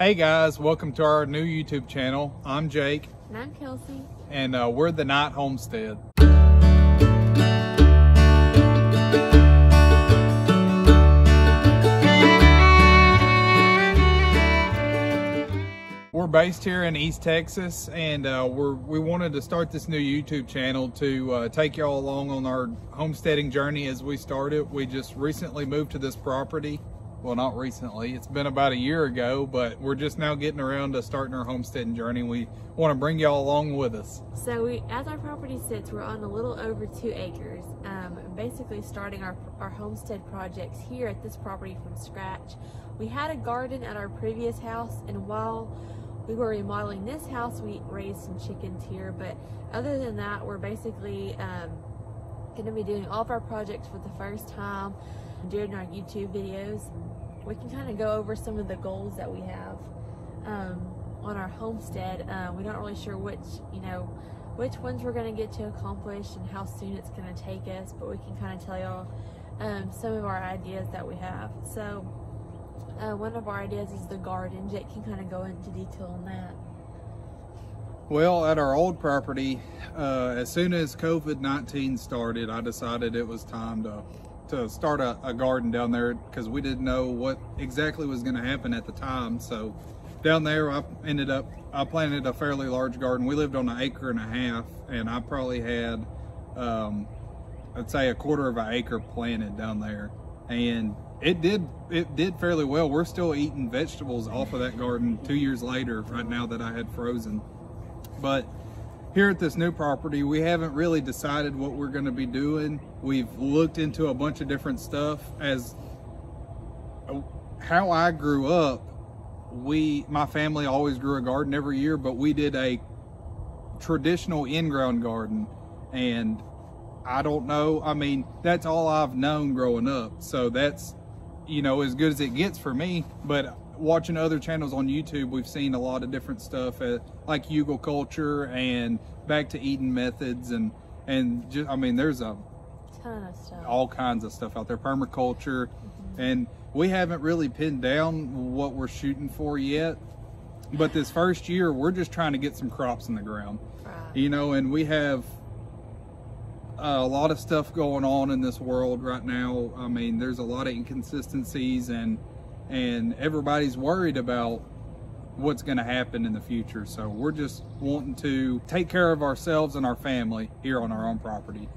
Hey guys, welcome to our new YouTube channel. I'm Jake. And I'm Kelsey. And we're the Night Homestead. We're based here in East Texas, and we wanted to start this new YouTube channel to take y'all along on our homesteading journey as we started. We just recently moved to this property. Well, not recently, it's been about a year ago, but we're just now getting around to starting our homesteading journey. We want to bring y'all along with us. So as our property sits, we're on a little over 2 acres, basically starting our homestead projects here at this property from scratch. We had a garden at our previous house, and while we were remodeling this house, we raised some chickens here, but other than that, we're basically going to be doing all of our projects for the first time during our YouTube videos. We can kind of go over some of the goals that we have on our homestead. We're not really sure which ones we're going to get to accomplish and how soon it's going to take us, but we can kind of tell y'all some of our ideas that we have. So one of our ideas is the garden. Jake can kind of go into detail on that. Well, at our old property, as soon as COVID-19 started, I decided it was time to start a garden down there, because we didn't know what exactly was going to happen at the time. So down there I planted a fairly large garden. We lived on 1.5 acres, and I probably had I'd say 1/4 of an acre planted down there, and it did fairly well. We're still eating vegetables off of that garden 2 years later right now that I had frozen. But here at this new property, we haven't really decided what we're going to be doing. We've looked into a bunch of different stuff. As how I grew up, my family always grew a garden every year, but we did a traditional in-ground garden, and I don't know, I mean, that's all I've known growing up. So that's, as good as it gets for me. But watching other channels on YouTube, we've seen a lot of different stuff like Yugal culture and back to Eden methods, and just, I mean, there's a ton of stuff, all kinds of stuff out there, permaculture, and we haven't really pinned down what we're shooting for yet. But this first year, we're just trying to get some crops in the ground, right. And we have a lot of stuff going on in this world right now. I mean, there's a lot of inconsistencies, and everybody's worried about what's going to happen in the future. So we're just wanting to take care of ourselves and our family here on our own property.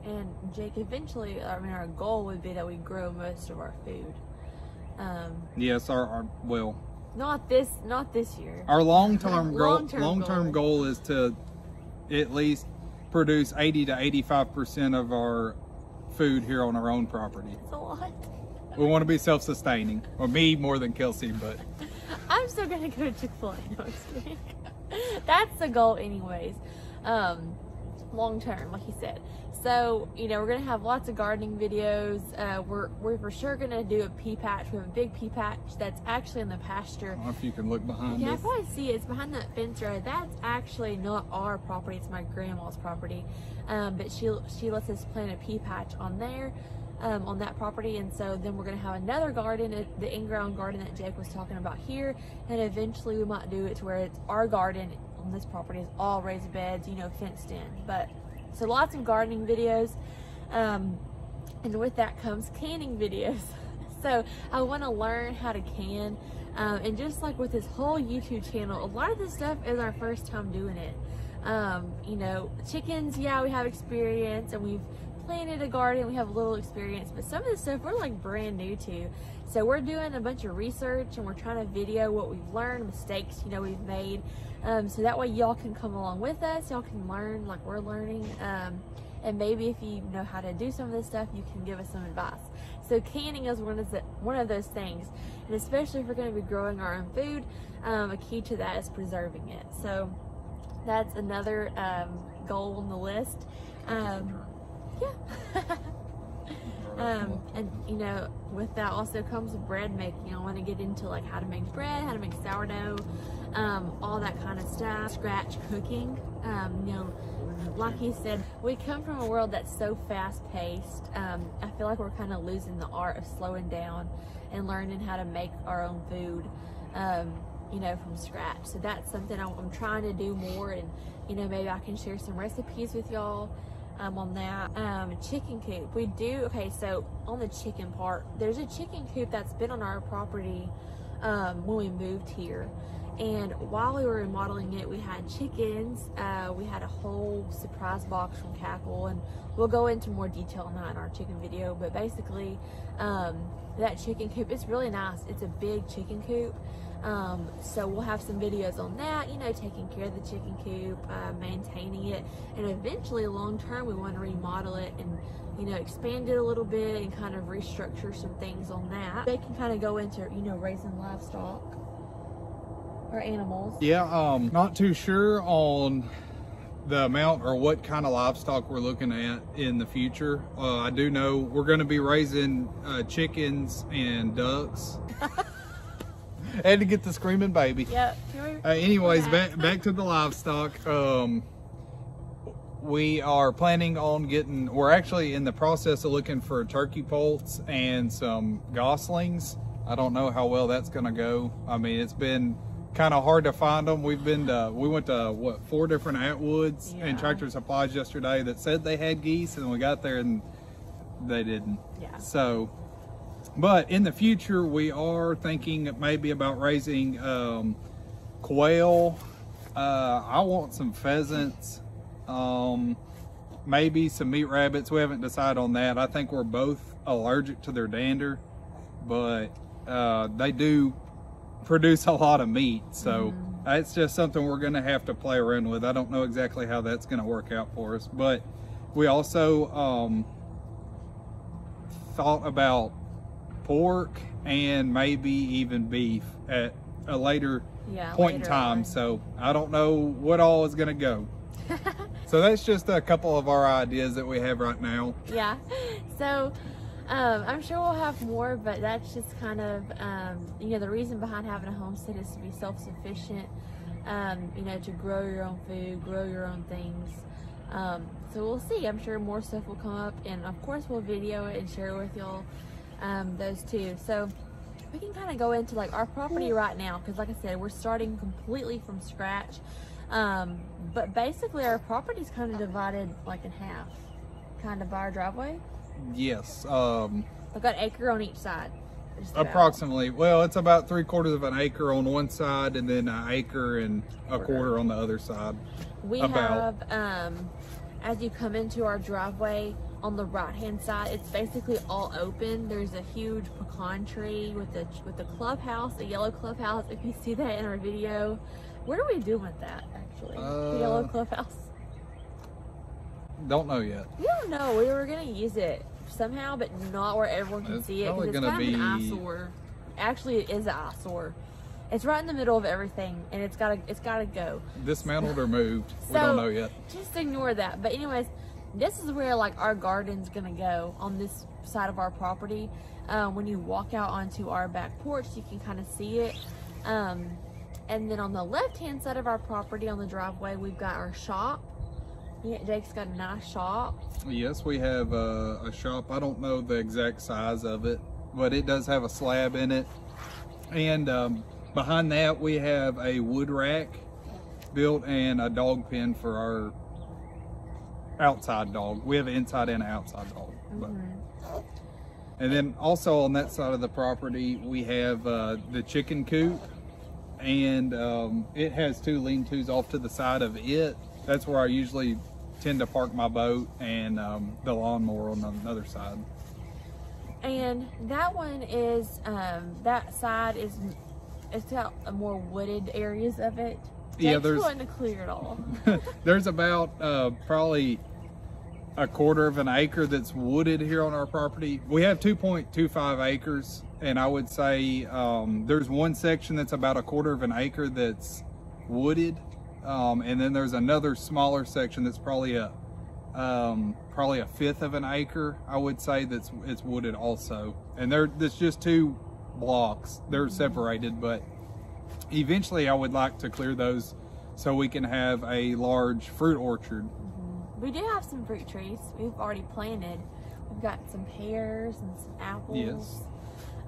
And Jake, eventually, I mean, our goal would be that we grow most of our food. Yes, well, not this year. Our long-term goal is to at least produce 80 to 85% of our food here on our own property. That's a lot. We want to be self-sustaining, or me more than Kelsey, but I'm still gonna go to Chick-fil-A. No, I'm just kidding. That's the goal anyways, long term, like you said. So we're gonna have lots of gardening videos. We're for sure gonna do a pea patch. We have a big pea patch that's actually in the pasture. I don't know if you can look behind us. I probably see it. It's behind that fence right. That's actually not our property, it's my grandma's property, but she lets us plant a pea patch on there, on that property. And so then we're going to have another garden, the in-ground garden that Jake was talking about here, and eventually we might do it to where it's our garden on this property is all raised beds, fenced in. But so lots of gardening videos, and with that comes canning videos. So I want to learn how to can, and just like with this whole YouTube channel, a lot of this stuff is our first time doing it. Chickens, yeah, we have experience, and we've planted a garden, we have a little experience, but some of this stuff we're like brand new to. So we're doing a bunch of research, and we're trying to video what we've learned, mistakes we've made, so that way y'all can come along with us, y'all can learn like we're learning, and maybe if you know how to do some of this stuff, you can give us some advice. So canning is one of those things, and especially if we're going to be growing our own food, a key to that is preserving it. So that's another goal on the list. Yeah. And with that also comes bread making. I want to get into like how to make bread, how to make sourdough, all that kind of stuff. Scratch cooking. Like he said, we come from a world that's so fast-paced. I feel like we're kind of losing the art of slowing down and learning how to make our own food. you know, from scratch. So that's something I'm trying to do more, and you know, maybe I can share some recipes with y'all on that. Chicken coop, we do. Okay, so on the chicken part, there's a chicken coop that's been on our property when we moved here, and while we were remodeling it, we had chickens. We had a whole surprise box from Cackle, and we'll go into more detail on that in our chicken video. But basically, that chicken coop, it's really nice. It's a big chicken coop. So we'll have some videos on that, you know, taking care of the chicken coop, maintaining it, and eventually long term we want to remodel it and, you know, expand it a little bit and kind of restructure some things on that. They can kind of go into, you know, raising livestock or animals. Yeah, not too sure on the amount or what kind of livestock we're looking at in the future. I do know we're going to be raising chickens and ducks. Had to get the screaming baby. Yep. Anyways, back to the livestock. We are planning on getting, we're actually in the process of looking for turkey poults and some goslings. I don't know how well that's gonna go. I mean, it's been kind of hard to find them. We went to what, 4 different Atwoods and Tractor Supplies yesterday that said they had geese, and we got there and they didn't. Yeah. So, but in the future, we are thinking maybe about raising quail. I want some pheasants, maybe some meat rabbits. We haven't decided on that. I think we're both allergic to their dander, but they do produce a lot of meat. So it's just something we're going to have to play around with. I don't know exactly how that's going to work out for us. But we also thought about pork and maybe even beef at a later point in time. So I don't know what all is going to go. So that's just a couple of our ideas that we have right now. Yeah. So I'm sure we'll have more, but that's just kind of, you know, the reason behind having a homestead is to be self-sufficient, you know, to grow your own food, grow your own things. So we'll see. I'm sure more stuff will come up, and of course we'll video it and share it with y'all. Those two. So we can kind of go into like our property right now, because like I said, we're starting completely from scratch. But basically our property is kind of divided like in half, kind of by our driveway. Yes. We've got an acre on each side. Approximately. Well, it's about 3/4 of an acre on one side, and then an acre and a quarter on the other side. We have, as you come into our driveway, on the right hand side, it's basically all open. There's a huge pecan tree with the clubhouse, a yellow clubhouse. If you see that in our video, what are we doing with that actually? The yellow clubhouse. Don't know yet. We don't know. We were gonna use it somehow, but not where everyone can see it, because it's kind of an eyesore. Actually, it is an eyesore. It's right in the middle of everything, and it's gotta go. Dismantled or moved? So, we don't know yet. Just ignore that. But anyways, this is where like our garden's gonna go on this side of our property. When you walk out onto our back porch, you can kind of see it. And then on the left-hand side of our property, on the driveway, we've got our shop. Yeah, Jake's got a nice shop. Yes, we have a shop. I don't know the exact size of it, but it does have a slab in it. And behind that, we have a wood rack built and a dog pen for our outside dog. We have an inside and an outside dog. But. And then also on that side of the property, we have the chicken coop, and it has 2 lean-tos off to the side of it. That's where I usually tend to park my boat, and the lawnmower on the other side. And that one is, that side is, it's got more wooded areas of it. Yeah, there's going to clear it all. There's about probably 1/4 of an acre that's wooded here on our property. We have 2.25 acres, and I would say there's one section that's about 1/4 of an acre that's wooded, and then there's another smaller section that's probably a 1/5 of an acre, I would say, it's wooded also. And there's just 2 blocks. They're separated, but eventually I would like to clear those so we can have a large fruit orchard. We do have some fruit trees we've already planted. We've got some pears and some apples. Yes.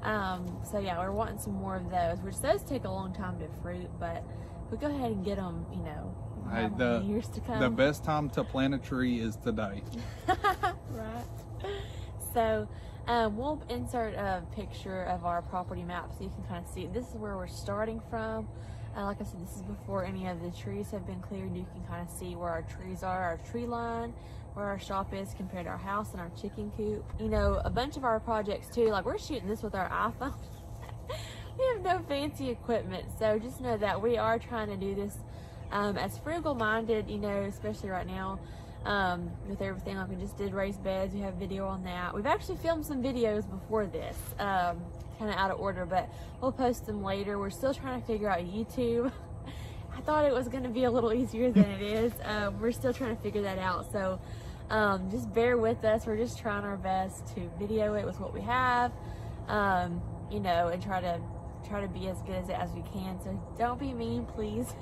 So yeah, we're wanting some more of those, which those take a long time to fruit, but we go ahead and get them, you know, Hey, in years to come. the best time to plant a tree is today. Right. So we'll insert a picture of our property map so you can kind of see. This is where we're starting from. Like I said, this is before any of the trees have been cleared. You can kind of see where our trees are, our tree line, where our shop is compared to our house and our chicken coop. You know, a bunch of our projects too, like we're shooting this with our iPhone. We have no fancy equipment, so just know that we are trying to do this as frugal minded, you know, especially right now with everything. Like we just did raised beds, we have video on that. We've actually filmed some videos before this, kind of out of order, but we'll post them later. We're still trying to figure out YouTube. I thought it was going to be a little easier than it is. We're still trying to figure that out, so just bear with us. We're just trying our best to video it with what we have, you know, and try to be as good as we can. So don't be mean, please.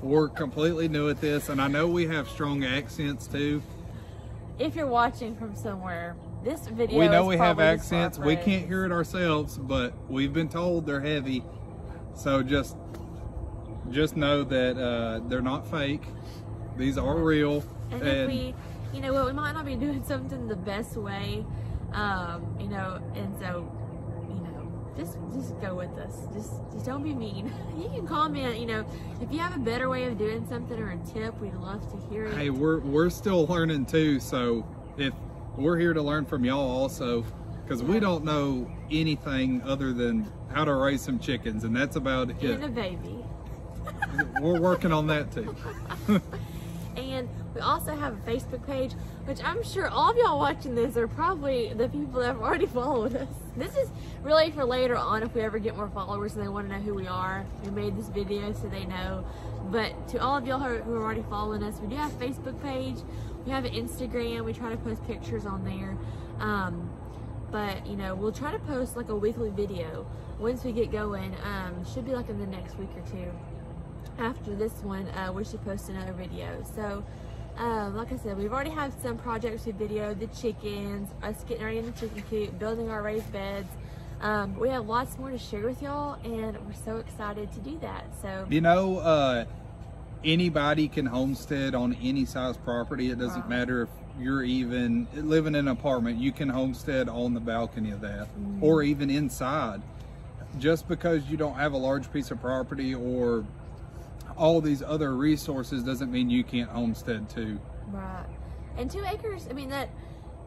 We're completely new at this, and I know we have strong accents too. If you're watching from somewhere, this video we know is we have probably accents. We can't hear it ourselves, but we've been told they're heavy. So just know that they're not fake. These are real. And if we, you know, we might not be doing something the best way, you know, and so, you know, just go with us. Just don't be mean. You can comment, you know, if you have a better way of doing something or a tip, we'd love to hear it. Hey, we're still learning too, so if we're here to learn from y'all also, because we don't know anything other than how to raise some chickens, and that's about it. And a baby. We're working on that too. And we also have a Facebook page, which I'm sure all of y'all watching this are probably the people that have already followed us. This is really for later on if we ever get more followers and they want to know who we are. We made this video so they know. But to all of y'all who are already following us, we do have a Facebook page. We have an Instagram. We try to post pictures on there. But, you know, we'll try to post like a weekly video once we get going. Should be like in the next week or two. After this one, we should post another video. So, like I said, we've already had some projects we videoed, the chickens, us getting ready in the chicken coop, building our raised beds. We have lots more to share with y'all, and we're so excited to do that. So, you know, anybody can homestead on any size property. It doesn't matter if you're even living in an apartment. You can homestead on the balcony of that, or even inside. Just because you don't have a large piece of property or all these other resources doesn't mean you can't homestead too. Right. And 2 acres, I mean, that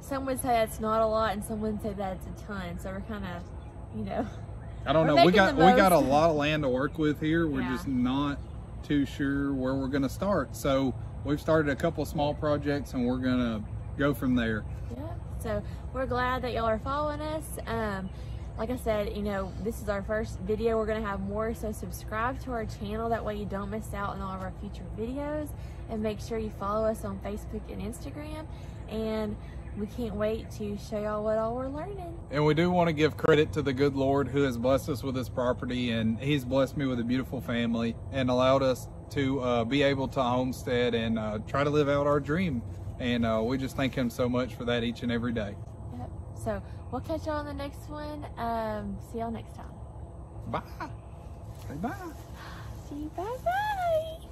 some would say that's not a lot and some would say that's a ton. So we're kind of, you know, I don't know. We got a lot of land to work with here. We're just not too sure where we're going to start. So we've started a couple small projects and we're going to go from there. Yeah. So we're glad that y'all are following us. Like I said, you know, this is our first video. We're going to have more, so subscribe to our channel. That way you don't miss out on all of our future videos. And make sure you follow us on Facebook and Instagram. And we can't wait to show y'all what all we're learning. And we do want to give credit to the good Lord who has blessed us with this property. And He's blessed me with a beautiful family and allowed us to be able to homestead and try to live out our dream. And we just thank Him so much for that each and every day. Yep. So we'll catch y'all on the next one. See y'all next time. Bye. Say bye. See you. Bye-bye.